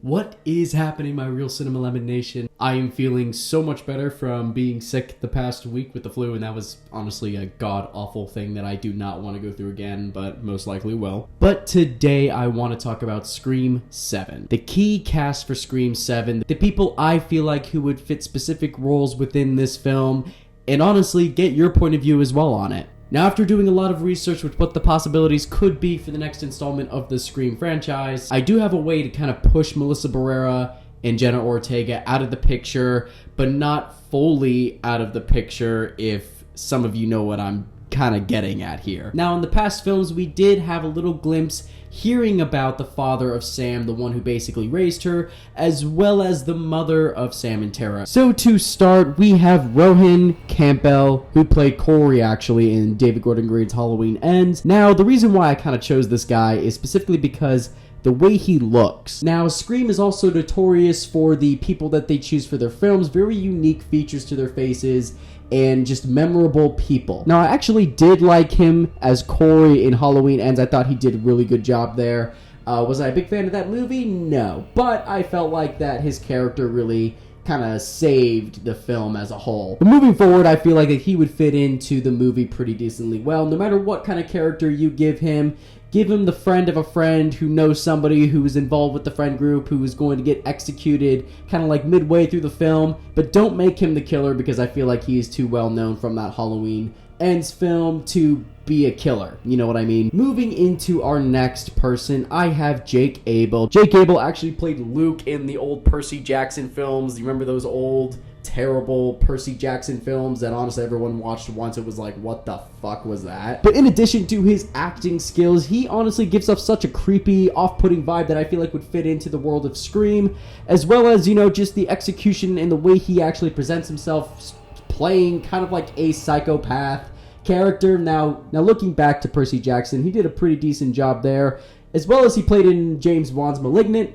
What is happening, my Real Cinema Lemon Nation? I am feeling so much better from being sick the past week with the flu, and that was honestly a god-awful thing that I do not want to go through again, but most likely will. But today I want to talk about Scream 7. The key cast for Scream 7, the people I feel like who would fit specific roles within this film, and honestly, get your point of view as well on it. Now, after doing a lot of research with what the possibilities could be for the next installment of the Scream franchise, I do have a way to kind of push Melissa Barrera and Jenna Ortega out of the picture, but not fully out of the picture, if some of you know what I'm kind of getting at here. Now, in the past films, we did have a little glimpse hearing about the father of Sam, the one who basically raised her, as well as the mother of Sam and Tara. So to start, we have Rohan Campbell, who played Corey actually in David Gordon Green's Halloween Ends. Now, the reason why I kind of chose this guy is specifically because the way he looks. Now, Scream is also notorious for the people that they choose for their films, very unique features to their faces, and just memorable people. Now, I actually did like him as Corey in Halloween Ends. I thought he did a really good job there. Was I a big fan of that movie? No. But I felt like that his character really kind of saved the film as a whole. But moving forward, I feel like that he would fit into the movie pretty decently well. No matter what kind of character you give him the friend of a friend who knows somebody who is involved with the friend group who is going to get executed kind of like midway through the film, but don't make him the killer because I feel like he is too well known from that Halloween Ends film to be a killer. You know what I mean? Moving into our next person, I have Jake Abel. Jake Abel actually played Luke in the old Percy Jackson films. You remember those old terrible Percy Jackson films that honestly everyone watched once? It was like, what the fuck was that? But in addition to his acting skills, he honestly gives off such a creepy, off-putting vibe that I feel like would fit into the world of Scream, as well as, you know, just the execution and the way he actually presents himself, playing kind of like a psychopath character. Now looking back to Percy Jackson, he did a pretty decent job there, as well as he played in James Wan's Malignant,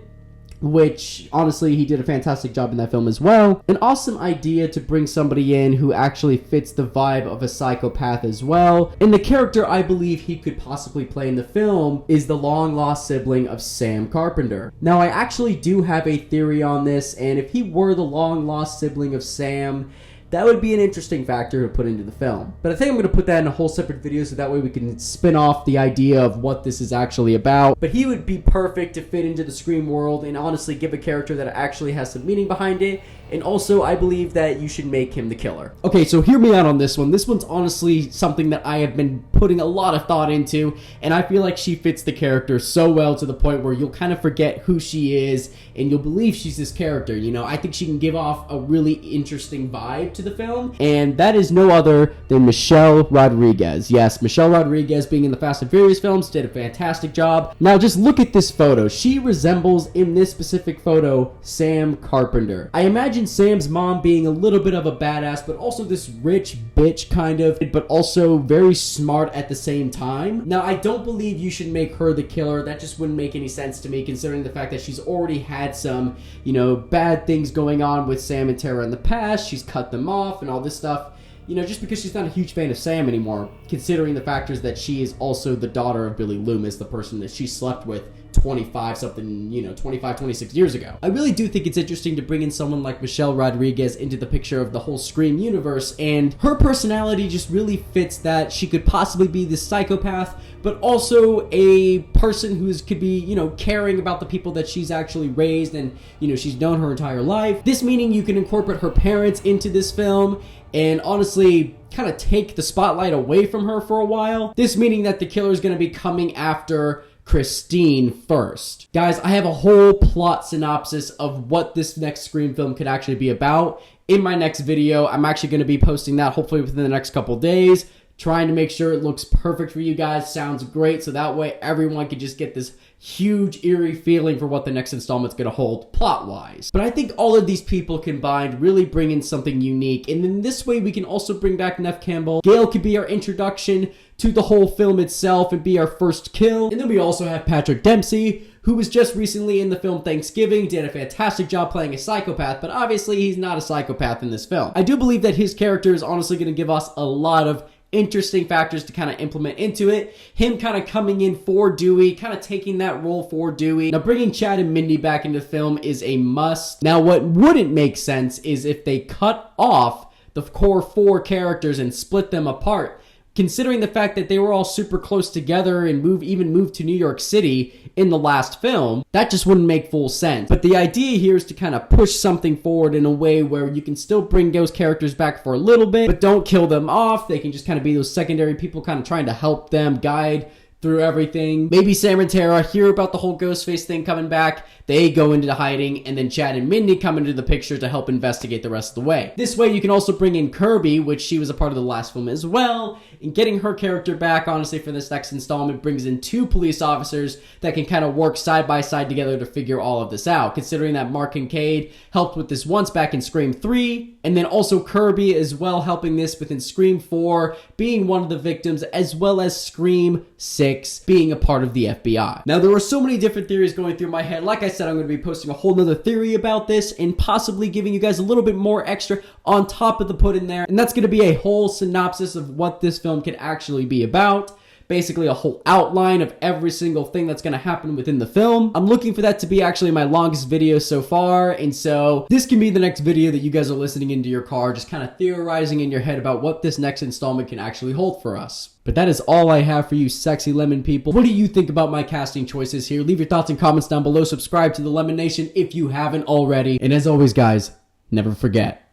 which, honestly, he did a fantastic job in that film as well. An awesome idea to bring somebody in who actually fits the vibe of a psychopath as well. And the character I believe he could possibly play in the film is the long-lost sibling of Sam Carpenter. Now, I actually do have a theory on this, and if he were the long-lost sibling of Sam, that would be an interesting factor to put into the film. But I think I'm going to put that in a whole separate video so that way we can spin off the idea of what this is actually about. But he would be perfect to fit into the Scream world and honestly give a character that actually has some meaning behind it. And also, I believe that you should make him the killer. Okay, so hear me out on this one. This one's honestly something that I have been putting a lot of thought into, and I feel like she fits the character so well to the point where you'll kind of forget who she is, and you'll believe she's this character, you know? I think she can give off a really interesting vibe to the film, and that is no other than Michelle Rodriguez. Yes, Michelle Rodriguez, being in the Fast and Furious films, did a fantastic job. Now, just look at this photo. She resembles, in this specific photo, Sam Carpenter. I imagine Sam's mom being a little bit of a badass, but also this rich bitch kind of, but also very smart at the same time. Now, I don't believe you should make her the killer. That just wouldn't make any sense to me, considering the fact that she's already had some, you know, bad things going on with Sam and Tara in the past. She's cut them off and all this stuff. You know, just because she's not a huge fan of Sam anymore, considering the factors that she is also the daughter of Billy Loomis, the person that she slept with 26 years ago. I really do think it's interesting to bring in someone like Michelle Rodriguez into the picture of the whole Scream universe, and her personality just really fits that. She could possibly be this psychopath, but also a person who could be, you know, caring about the people that she's actually raised and, you know, she's known her entire life. This meaning you can incorporate her parents into this film and honestly kind of take the spotlight away from her for a while. This meaning that the killer is going to be coming after Christine first. Guys, I have a whole plot synopsis of what this next Scream film could actually be about in my next video. I'm actually going to be posting that hopefully within the next couple days, trying to make sure it looks perfect for you guys, sounds great, so that way everyone can just get this huge, eerie feeling for what the next installment's going to hold plot-wise. But I think all of these people combined really bring in something unique, and in this way we can also bring back Neve Campbell. Gail could be our introduction to the whole film itself and be our first kill. And then we also have Patrick Dempsey, who was just recently in the film Thanksgiving, did a fantastic job playing a psychopath, but obviously he's not a psychopath in this film. I do believe that his character is honestly going to give us a lot of interesting factors to kind of implement into it. Him kind of coming in for Dewey, kind of taking that role for Dewey. Now, bringing Chad and Mindy back into the film is a must. Now, what wouldn't make sense is if they cut off the core 4 characters and split them apart. Considering the fact that they were all super close together and even moved to New York City in the last film, that just wouldn't make full sense. But the idea here is to kind of push something forward in a way where you can still bring those characters back for a little bit, but don't kill them off. They can just kind of be those secondary people kind of trying to help them, guide through everything. Maybe Sam and Tara hear about the whole Ghostface thing coming back, they go into hiding, and then Chad and Mindy come into the picture to help investigate the rest of the way. This way you can also bring in Kirby, which she was a part of the last film as well, and getting her character back, honestly, for this next installment brings in 2 police officers that can kind of work side by side together to figure all of this out, considering that Mark Kincaid helped with this once back in Scream 3, and then also Kirby as well helping this within Scream 4, being one of the victims, as well as Scream 6 being a part of the FBI. Now, there were so many different theories going through my head. Like I said, I'm going to be posting a whole nother theory about this and possibly giving you guys a little bit more extra on top of the put in there. And that's going to be a whole synopsis of what this film could actually be about. Basically a whole outline of every single thing that's going to happen within the film. I'm looking for that to be actually my longest video so far, and so this can be the next video that you guys are listening into your car, just kind of theorizing in your head about what this next installment can actually hold for us. But that is all I have for you sexy lemon people. What do you think about my casting choices here? Leave your thoughts and comments down below. Subscribe to the Lemon Nation if you haven't already. And as always, guys, never forget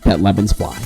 that lemons fly.